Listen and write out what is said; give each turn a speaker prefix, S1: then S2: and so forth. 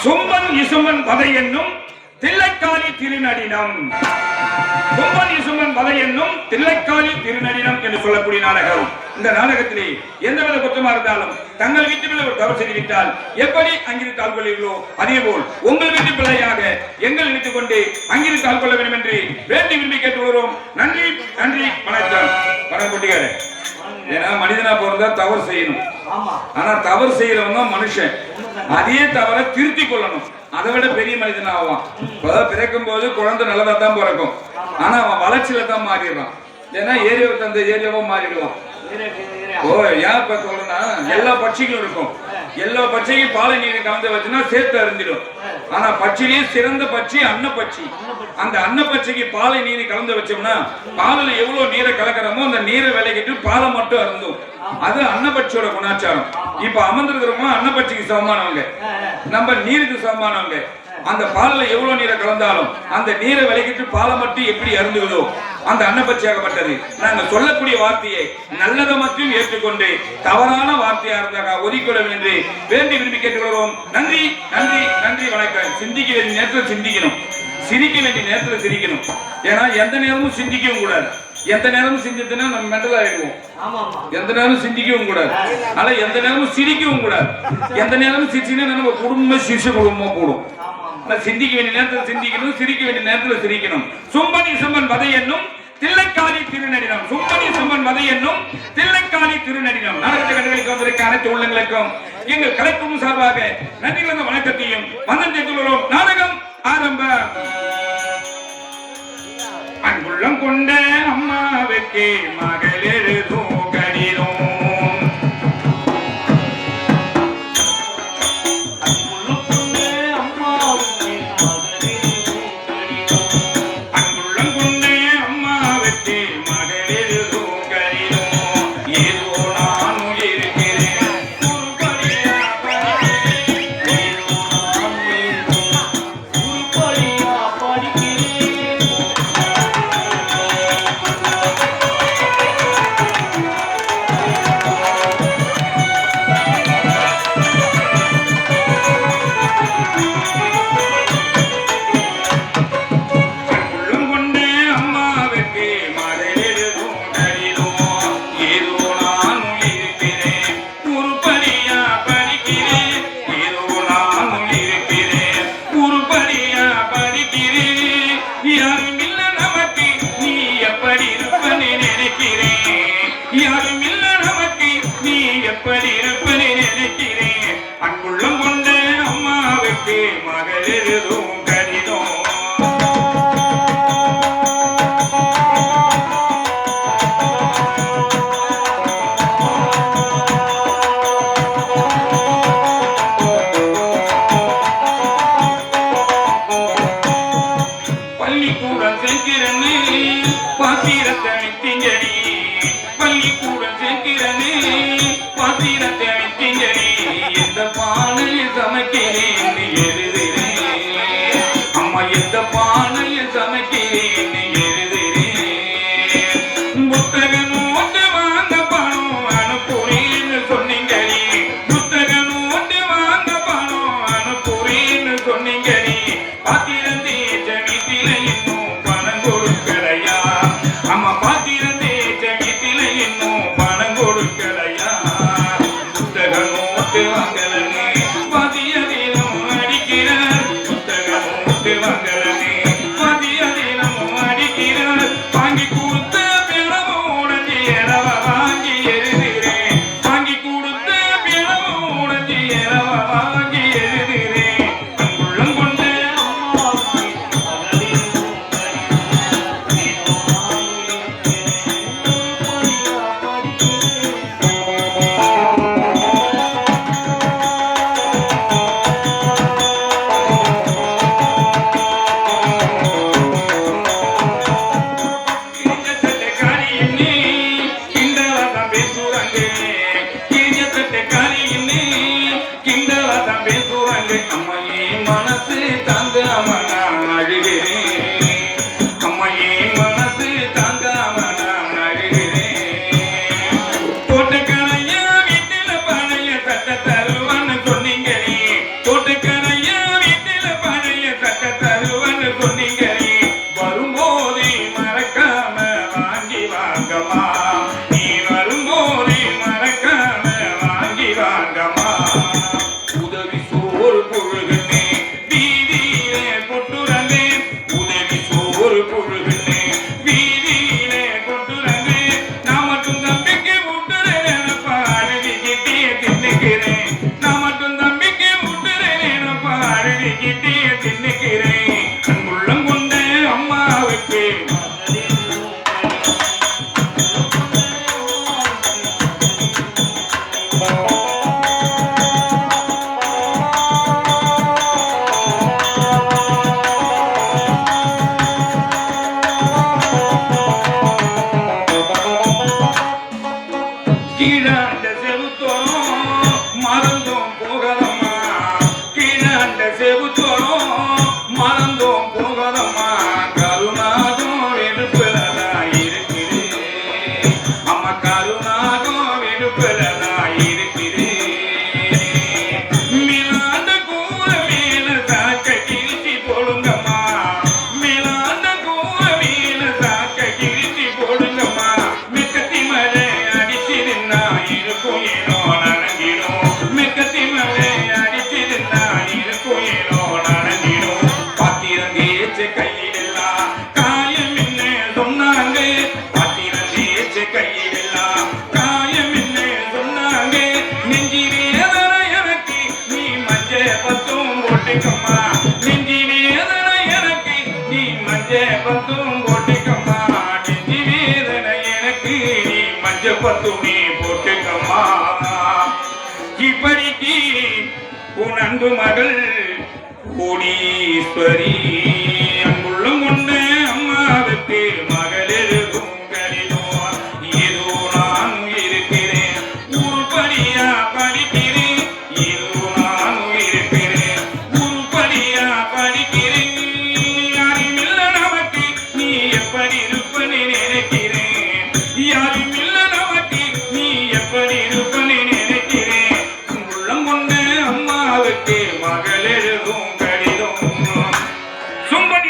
S1: சும்பன் இசுமன் வதை என்னும் தில்லைக்காளி திருநடினம். சும்பன் இசுமன் வதை என்னும் தில்லைக்காளி திருநடினம் என்று சொல்லக்கூடிய நாடகம். இந்த நாடகத்திலே எந்தவித குற்றமா இருந்தாலும் தங்கள் வீட்டுக்குள்ள ஒரு தவறு செய்துவிட்டால் எப்படி அங்கிருந்து ஆள்கொள்ளீர்களோ அதே போல் உங்கள் வீட்டு பிள்ளையாக எங்கள் வீட்டுக் கொண்டு அங்கிருந்து ஆள்கொள்ள வேண்டும் என்று வேண்டி விரும்பி கேட்டுள்ளோம். நன்றி நன்றி வணக்கம். வணக்கம் கொட்டிக்காரு. ஏன்னா மனிதனா பிறந்தா தவறு செய்யணும். ஆனா தவறு செய்யறவங்க மனுஷன் அதே தவற திருத்தி கொள்ளணும். அதை விட பெரிய மனிதன் ஆவான். பிறக்கும் போது குழந்தை நல்லதா தான் பிறக்கும். ஆனா அவன் வளர்ச்சியில தான் மாறிடுறான். ஏன்னா ஏரியாவை தந்த ஏரியாவா மாறிடுவான். ஓ ஏன் இப்ப சொல்லணும்னா எல்லா பட்சிகளும் இருக்கும். எல்லா பட்சிக்கும் பாலை நீர் கலந்து வச்சுன்னா சேர்த்து அறிஞ்சிடும். ஆனா பட்சியிலேயே சிறந்த பட்சி அன்னப்பட்சி. அந்த அன்னப்பட்சிக்கு பாலை நீர் கலந்து வச்சோம்னா பாலில் எவ்வளவு நீரை கலக்கிறோமோ அந்த நீரை விலைக்கிட்டு பாலை மட்டும் அருந்தும். அது அன்னப்பட்சியோட குணாச்சாரம். இப்ப அமர்ந்திருக்கிறவங்க அன்னப்பட்சிக்கு சமமானவங்க, நம்ம நீருக்கு சமமானவங்க. அந்த பாலில் எவ்வளவு நீரை கலந்தாலும் அந்த நீரை விலைக்கிட்டு பாலை மட்டும் எப்படி அருந்துகிறதோ அந்த அன்னப்பட்சியாகப்பட்டது. நாங்கள் சொல்லக்கூடிய வார்த்தையை நல்லதை மட்டும் ஏற்றுக்கொண்டு தவறான வார்த்தையா இருந்தாக ஒதுக்கிவிடும் என்று வேண்டி விரும்பி கேட்டுக்கொள்வோம். நன்றி நன்றி நன்றி வணக்கம். சிந்திக்க வேண்டிய நேரத்தில் சிந்திக்கணும், சிரிக்க வேண்டிய நேரத்தில் சிரிக்கணும். ஏன்னா எந்த நேரமும் சிந்திக்கவும் கூடாது. எந்த நேரமும் சிந்தித்தனா நம்ம மெண்டல் ஆயிடுவோம். எந்த நேரமும் சிந்திக்கவும் கூடாது. ஆனா எந்த நேரமும் சிரிக்கவும் கூடாது. எந்த நேரமும் சிரிச்சினா நம்ம குடும்பம் சிரிச்ச குடும்பமா போடும். சிந்திக்க வேண்டிய நேரத்தில் சிந்திக்கணும், சிரிக்க வேண்டிய நேரத்தில் சிரிக்கணும். சும்பன் இசுமன் வதை என்னும் தில்லைக்காளி திருநடினம். சும்பன் இசுமன் வதை என்னும் தில்லைக்காளி திருநடினம். நாடகத்தை கண்டுகளிக்க வந்திருக்க அனைத்து உள்ளங்களுக்கும் எங்கள் கலைக்கும் சார்பாக நன்றி வந்த வணக்கத்தையும் வந்தம் செய்துள்ளோம். நாடகம் ஆரம்பம். அன்புள்ளம் கொண்ட அம்மாவுக்கு மகள் எழுதும் கடிதம். புத்தகம் நோட்டு வாங்கலன்னு பதிய வேணும் அடிக்கிற வீட்டே தின்னுக்கிறேன் அன்புள்ளம் கொண்ட அம்மாவுக்கு கீழாண்ட செவுத்தோம் மறந்தோம் போகதம்மா கீழாண்ட செவுத்தோம் மறந்தோம் போகதம்மா கருணாகம் வெறுப்புலதான் இருக்குது அம்மா கருணாகம் வெறுப்புலதான் இருக்குது மேலாண்ட கூவ மேல சாக்க கிழிச்சி போடுங்கம்மா மேலாண்ட கூவ மேல சாக்க கிழிச்சி போடுங்கம்மா மெக்கத்தி மழை அடிச்சிருந்தா இருக்கும் ஏனோ நனங்கிடும் மெக்கத்தி மழை அடிச்சிருந்தா இருக்கும் ஏனோ நனங்கிடும் பாத்திரம் தேய்ச்ச கையிலெல்லாம் காயம் என்ன சொன்னாங்க பாத்திரம் தேய்ச்ச கையிலெல்லாம் காயம் என்ன சொன்னாங்க நெஞ்சி வேதனை எனக்கு நீ மஞ்ச பத்தும் போட்டுக்கம்மா நெஞ்சி வேதனை எனக்கு நீ மஞ்ச பத்தும் போட்டுக்கம்மா நெஞ்சி வேதனை எனக்கு நீ மஞ்ச பத்துமே போட்டுக்கம்மா இப்படிக்கு உன் அன்பு மகள் கோடீஸ்வரி